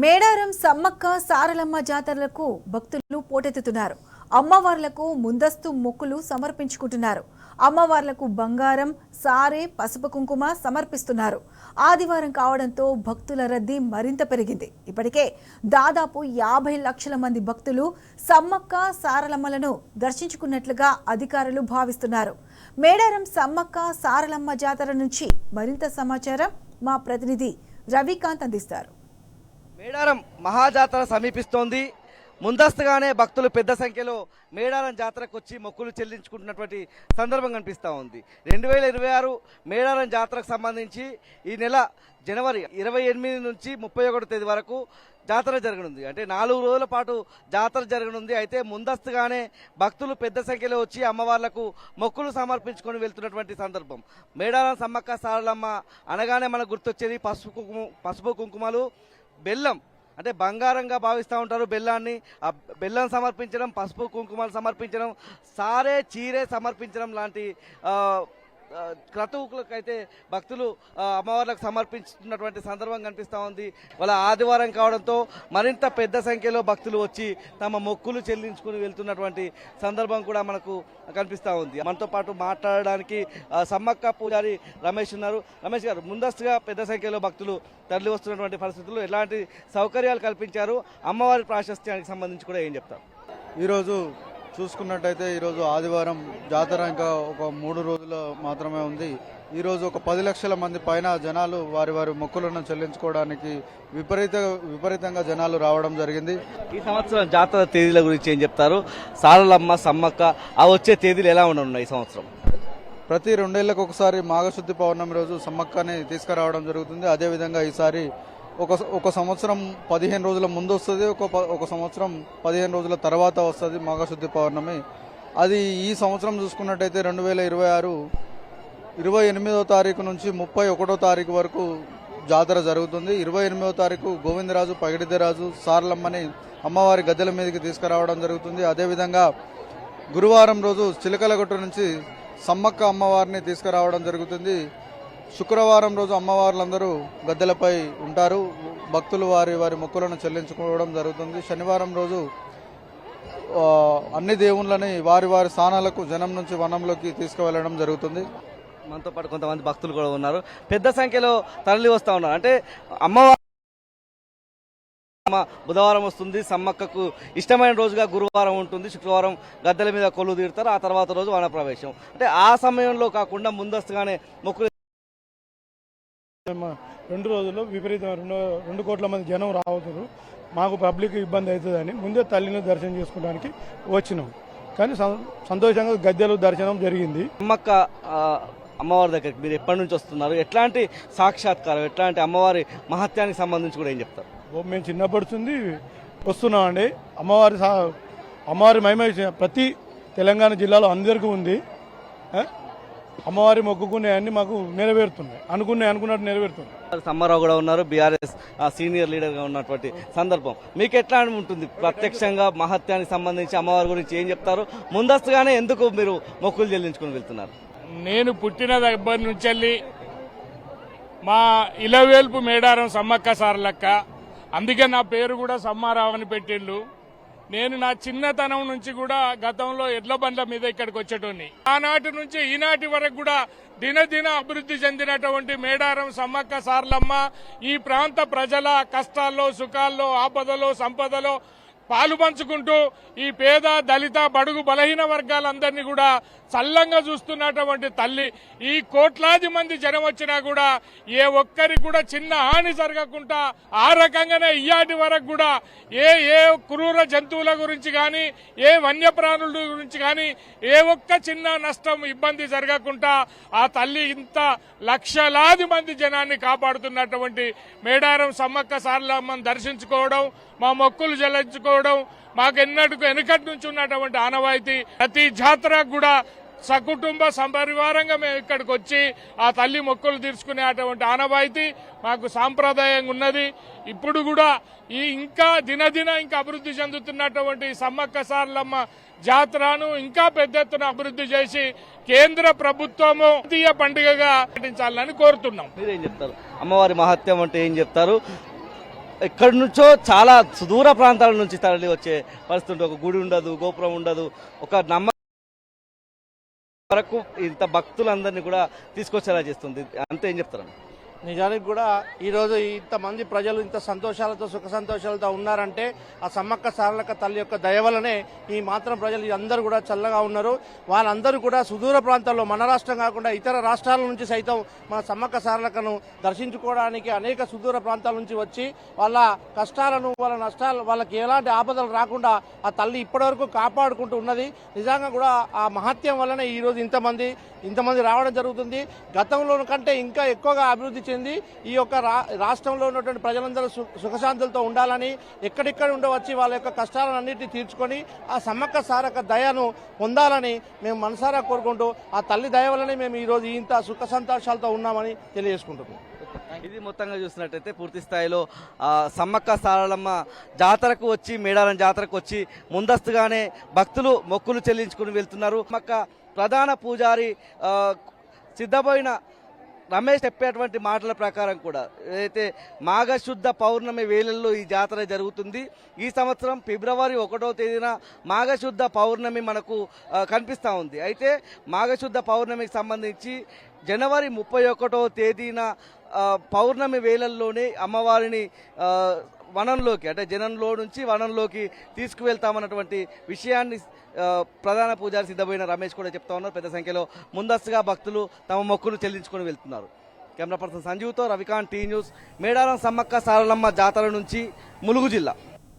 మేడారం సమ్మక్క సారలమ్మ జాతరలకు భక్తులు పోటెత్తుతున్నారు. అమ్మవార్లకు ముందస్తు మొక్కులు సమర్పించుకుంటున్నారు. అమ్మవార్లకు బంగారం, సారే, పసుపు కుంకుమ సమర్పిస్తున్నారు. ఆదివారం కావడంతో భక్తుల రద్దీ మరింత పెరిగింది. ఇప్పటికే దాదాపు 50 లక్షల మంది భక్తులు సమ్మక్క సారలమ్మలను దర్శించుకున్నట్లుగా అధికారులు భావిస్తున్నారు. మేడారం సమ్మక్క సారలమ్మ జాతర నుంచి మరింత సమాచారం మా ప్రతినిధి రవికాంత్ అందిస్తారు. మేడారం మహాజాతర సమీపిస్తోంది. ముందస్తుగానే భక్తులు పెద్ద సంఖ్యలో మేడారం జాతరకు వచ్చి మొక్కులు చెల్లించుకుంటున్నటువంటి సందర్భం కనిపిస్తూ ఉంది. 2026 మేడారం జాతరకు సంబంధించి ఈ నెల జనవరి 28 నుంచి 31 తేదీ వరకు జాతర జరగనుంది. అంటే 4 రోజుల పాటు జాతర జరగనుంది. అయితే ముందస్తుగానే భక్తులు పెద్ద సంఖ్యలో వచ్చి అమ్మవార్లకు మొక్కులు సమర్పించుకొని వెళ్తున్నటువంటి సందర్భం. మేడారం సమ్మక్క సారలమ్మ అనగానే మనకు గుర్తొచ్చేది పసుపు కుంకుమలు, బెల్లం. అంటే బంగారంగా భావిస్తూ ఉంటారు బెల్లాన్ని. ఆ బెల్లం సమర్పించడం, పసుపు కుంకుమలు సమర్పించడం, సారే చీరే సమర్పించడం లాంటి క్రతువులకైతే భక్తులు అమ్మవార్లకు సమర్పించుతున్నటువంటి సందర్భం కనిపిస్తూ ఉంది. వాళ్ళ ఆదివారం కావడంతో మరింత పెద్ద సంఖ్యలో భక్తులు వచ్చి తమ మొక్కులు చెల్లించుకుని వెళ్తున్నటువంటి సందర్భం కూడా మనకు కనిపిస్తూ ఉంది. మనతో పాటు మాట్లాడడానికి సమ్మక్క పూజారి రమేష్ ఉన్నారు. రమేష్ గారు, ముందస్తుగా పెద్ద సంఖ్యలో భక్తులు తరలి వస్తున్నటువంటి పరిస్థితుల్లో ఎలాంటి సౌకర్యాలు కల్పించారు? అమ్మవారి ప్రాశస్త్యానికి సంబంధించి కూడా ఏం చెప్తారు? ఈరోజు చూసుకున్నట్టయితే ఈరోజు ఆదివారం, జాతర ఇంకా ఒక 3 రోజులు మాత్రమే ఉంది. ఈరోజు ఒక 10 లక్షల మంది పైన జనాలు వారి మొక్కులను చెల్లించుకోవడానికి విపరీతంగా జనాలు రావడం జరిగింది. ఈ సంవత్సరం జాతర తేదీల గురించి ఏం చెప్తారు? సారలమ్మ, సమ్మక్క ఆ వచ్చే తేదీలు ఎలా ఉండనున్నాయి ఈ సంవత్సరం? ప్రతి 2 ఏళ్లకు ఒకసారి మాఘశుద్ధి పౌర్ణమి రోజు సమ్మక్కని తీసుకురావడం జరుగుతుంది. అదేవిధంగా ఈసారి ఒక సంవత్సరం 15 రోజుల ముందు వస్తుంది, ఒక సంవత్సరం 15 రోజుల తర్వాత వస్తుంది మాఘశుద్ధి పౌర్ణమి. అది ఈ సంవత్సరం చూసుకున్నట్టయితే 2026 28వ తారీఖు నుంచి 31వ తారీఖు వరకు జాతర జరుగుతుంది. 28వ తారీఖు గోవిందరాజు, పగిడిద్దరాజు, సారలమ్మని అమ్మవారి గద్దెల మీదకి తీసుకురావడం జరుగుతుంది. అదేవిధంగా గురువారం రోజు చిలకలగట్టు నుంచి సమ్మక్క అమ్మవారిని తీసుకురావడం జరుగుతుంది. శుక్రవారం రోజు అమ్మవార్లందరూ గద్దెలపై ఉంటారు. భక్తులు వారి మొక్కులను చెల్లించుకోవడం జరుగుతుంది. శనివారం రోజు అన్ని దేవుళ్ళని వారి స్థానాలకు జనం నుంచి వనంలోకి తీసుకువెళ్ళడం జరుగుతుంది. మనతో పాటు కొంతమంది భక్తులు కూడా ఉన్నారు. పెద్ద సంఖ్యలో తరలి వస్తూ ఉన్నారు. అంటే అమ్మవారి బుధవారం వస్తుంది, సమ్మక్కకు ఇష్టమైన రోజుగా గురువారం ఉంటుంది, శుక్రవారం గద్దెల మీద కొలువు తీరుతారు, ఆ తర్వాత రోజు వనప్రవేశం. అంటే ఆ సమయంలో కాకుండా ముందస్తుగానే మొక్కులు 2 రోజుల్లో విపరీతమైన 2 కోట్ల మంది జనం రావుతారు. మాకు పబ్లిక్ ఇబ్బంది అవుతుందని ముందే తల్లిని దర్శనం చేసుకోవడానికి వచ్చినాం. కానీ సంతోషంగా గద్దెలు దర్శనం జరిగింది. సమ్మక్క అమ్మవారి దగ్గరికి మీరు ఎప్పటి నుంచి వస్తున్నారు? ఎట్లాంటి సాక్షాత్కారం, ఎట్లాంటి అమ్మవారి మహత్యానికి సంబంధించి కూడా ఏం చెప్తారు? మేము చిన్నప్పటి వస్తున్నామండి. అమ్మవారి మహిమ ప్రతి తెలంగాణ జిల్లాలో అందరికీ ఉంది. అమ్మవారి మొక్కుకునే మాకు నెరవేరుతున్నాయి, అనుకున్నట్టు నెరవేరుతున్నాయి. సమ్మారావు కూడా ఉన్నారు, బీఆర్ఎస్ సీనియర్ లీడర్ గా ఉన్నటువంటి సందర్భం. మీకు ఎట్లా ఉంటుంది? ప్రత్యక్షంగా మహత్యానికి సంబంధించి అమ్మవారి గురించి ఏం చెప్తారు? ముందస్తుగానే ఎందుకు మీరు మొక్కులు చెల్లించుకుని వెళ్తున్నారు? నేను పుట్టిన దగ్గర నుంచి మా ఇలవేల్పు మేడారం సమ్మక్క సారలక్క, అందుకే నా పేరు కూడా సమ్మారావు అని పెట్టిండు. నేను నా చిన్నతనం నుంచి కూడా గతంలో ఎడ్ల బండ్ల మీద ఇక్కడికి వచ్చేటోని. ఆనాటి నుంచి ఈనాటి వరకు కూడా దినదిన అభివృద్ధి చెందినటువంటి మేడారం సమ్మక్క సారలమ్మ ఈ ప్రాంత ప్రజల కష్టాల్లో, సుఖాల్లో, ఆపదలో, సంపదలో పాలు పంచుకుంటూ ఈ పేద, దళిత, బడుగు, బలహీన వర్గాలందరినీ కూడా చల్లంగా చూస్తున్నటువంటి తల్లి. ఈ కోట్లాది మంది జనం వచ్చినా కూడా ఏ ఒక్కరికి కూడా చిన్న హాని జరగకుండా ఆ రకంగానే ఇయాటి వరకు కూడా ఏ క్రూర జంతువుల గురించి కానీ, ఏ వన్యప్రాణుల గురించి కానీ ఏ ఒక్క చిన్న నష్టం, ఇబ్బంది జరగకుండా ఆ తల్లి ఇంత లక్షలాది మంది జనాన్ని కాపాడుతున్నటువంటి మేడారం సమ్మక్క సారలమ్మను దర్శించుకోవడం, మా మొక్కులు చెల్లించుకోవడం వెనుకటి నుంచి ఉన్నటువంటి ఆనవాయితీ. ప్రతి జాతరకు కూడా సకుటుంబ సంపరివారంగా మేము ఇక్కడికి వచ్చి ఆ తల్లి మొక్కులు తీర్చుకునేటువంటి ఆనవాయితీ మాకు సాంప్రదాయంగా ఉన్నది. ఇప్పుడు కూడా ఇంకా దినదిన ఇంకా అభివృద్ధి చెందుతున్నటువంటి సమ్మక్క సారలమ్మ జాతరను ఇంకా పెద్ద ఎత్తున అభివృద్ధి చేసి కేంద్ర ప్రభుత్వము జాతీయ పండుగగా పాటించాలని కోరుతున్నాం. మీరేం చెప్తారు? అమ్మవారి మహత్యం అంటే ఏం చెప్తారు? ఎక్కడి నుంచో చాలా సుదూర ప్రాంతాల నుంచి తరలి వచ్చే పరిస్థితి ఉంటుంది. ఒక గుడి ఉండదు, గోపురం ఉండదు, ఒక నమ్మకం వరకు ఇంత భక్తులందరినీ కూడా తీసుకొచ్చేలా చేస్తుంది. అంతే ఏం చెప్తారు? నిజానికి కూడా ఈరోజు ఇంతమంది ప్రజలు ఇంత సంతోషాలతో సుఖ సంతోషాలతో ఉన్నారంటే ఆ సమ్మక్క సారలక్క తల్లి యొక్క దయ వల్లనే ఈ మాత్రం ప్రజలు అందరూ కూడా చల్లగా ఉన్నారు. వాళ్ళందరూ కూడా సుదూర ప్రాంతాల్లో మన రాష్ట్రం కాకుండా ఇతర రాష్ట్రాల నుంచి సైతం మన సమ్మక్క సారలక్కను దర్శించుకోవడానికి అనేక సుదూర ప్రాంతాల నుంచి వచ్చి వాళ్ళ కష్టాలను వాళ్ళ నష్టాలు వాళ్ళకి ఎలాంటి ఆపదలు రాకుండా ఆ తల్లి ఇప్పటివరకు కాపాడుకుంటూ ఉన్నది. నిజంగా కూడా ఆ మహత్యం వల్లనే ఈరోజు ఇంతమంది రావడం జరుగుతుంది. గతంలో కంటే ఇంకా ఎక్కువగా అభివృద్ధి చెంది ఈ యొక్క రాష్ట్రంలో ఉన్నటువంటి ప్రజలందరూ సుఖశాంతులతో ఉండాలని, ఎక్కడెక్కడ ఉండవచ్చి వాళ్ళ యొక్క కష్టాలను అన్నింటినీ తీర్చుకొని ఆ సమ్మక్క సారక్క దయను పొందాలని మేము మనసారా కోరుకుంటూ ఆ తల్లి దయ వల్లనే మేము ఈరోజు ఇంత సుఖ సంతోషాలతో ఉన్నామని తెలియజేసుకుంటున్నాం. ఇది మొత్తంగా చూసినట్టయితే పూర్తి స్థాయిలో సమ్మక్క సారలమ్మ జాతరకు వచ్చి, మేడారం జాతరకు వచ్చి ముందస్తుగానే భక్తులు మొక్కులు చెల్లించుకుని వెళ్తున్నారు. సమ్మక్క ప్రధాన పూజారి సిద్ధపోయిన రమేష్ చెప్పేటువంటి మాటల ప్రకారం కూడా ఏదైతే మాఘశుద్ధ పౌర్ణమి వేళల్లో ఈ జాతర జరుగుతుంది. ఈ సంవత్సరం ఫిబ్రవరి 1వ తేదీన మాఘశుద్ధ పౌర్ణమి మనకు కనిపిస్తూ ఉంది. అయితే మాఘశుద్ధ పౌర్ణమికి సంబంధించి జనవరి 31వ తేదీన పౌర్ణమి వేళల్లోనే అమ్మవారిని వనంలోకి, అంటే జనంలో నుంచి వనంలోకి తీసుకువెళ్తామన్నటువంటి విషయాన్ని ప్రధాన పూజారి సిద్ధమైన రమేష్ కూడా చెప్తా ఉన్నారు. పెద్ద సంఖ్యలో ముందస్తుగా భక్తులు తమ మొక్కులు చెల్లించుకొని వెళ్తున్నారు. కెమెరా పర్సన్ సంజీవ్తో రవికాంత్, టీ న్యూస్, మేడారం సమ్మక్క సారలమ్మ జాతర నుంచి ములుగు జిల్లా.